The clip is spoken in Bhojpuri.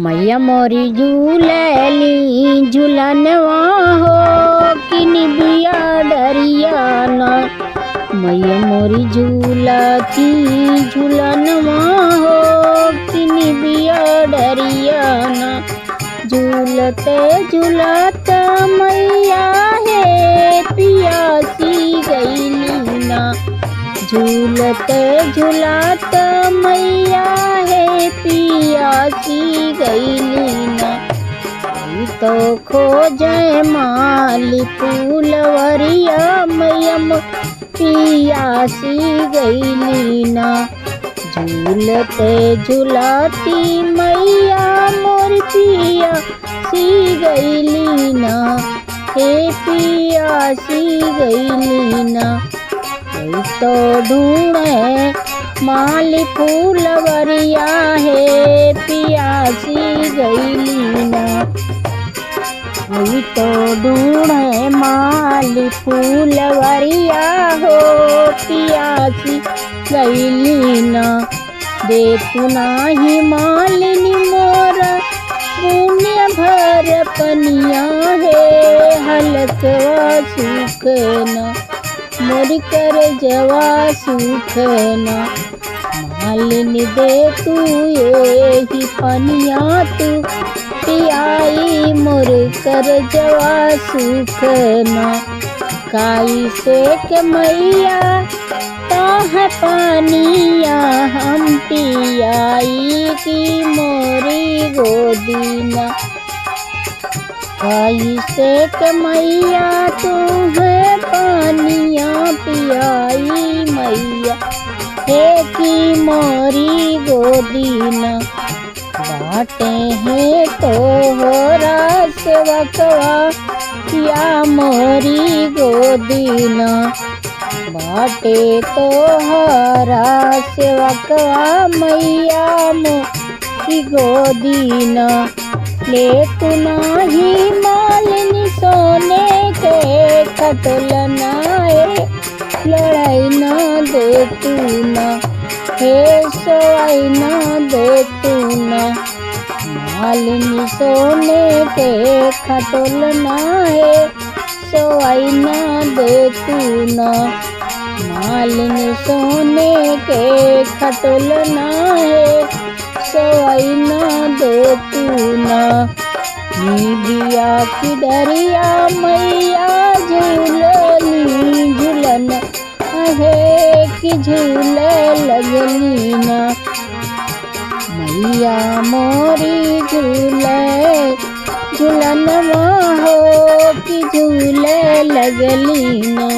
मैया मोरी झूलली झूलनवा हो कि निबिया डरियाना। मैया मोरी झूलती झूलनवा हो कि निबिया डरियाना। झूलते झूलते मैया है पियासी गईली ना। झूलते झूलते मैया है पियासी गईली ना। तो खोजे माली फूलवरिया मैया पियासी गईली ना। झूलते झूलती मैया मोर पियासी गईली ना। हे पियासी गईली ना। तो ढूंढे माली फूलवरिया है पियासी गईली ना। तो ढूंढे माली फूलवरिया हो पियासी गईली ना। देखू नाही मालिनी मोरा पुण्य भर पनिया है हलकवा सुखना। मोर कर जवा सुखना। मालिनी दे तू यही पनिया तू पियाई मोर कर जवा सुखना। काई से के मैया ताह पानिया हम पियाई की मोरी गोदीना। काई से के मैया तू है पानिया पियाई मैया है की मोरी गोदीना। बाटे हैं तो हो सेवकवा या मोरी गोदीना। बाटे तो हरा सेवकवा मैया मोरी गोदीना। ले तू नाही मालिनी सोने के खटलनाए लड़ाई ना दे तू ना। हे सवाई ना दे तू ना। मालिनी सोने के खटोलना है सवाई ना दे तू ना। मालिनी सोने के खटोलना है सवाई ना दे तू ना। निबिया की डरिया मैया झूलली झूलन है कि झूले लगली ना। मैया मोरी झूले झूलनवा हो कि झूले लगली ना।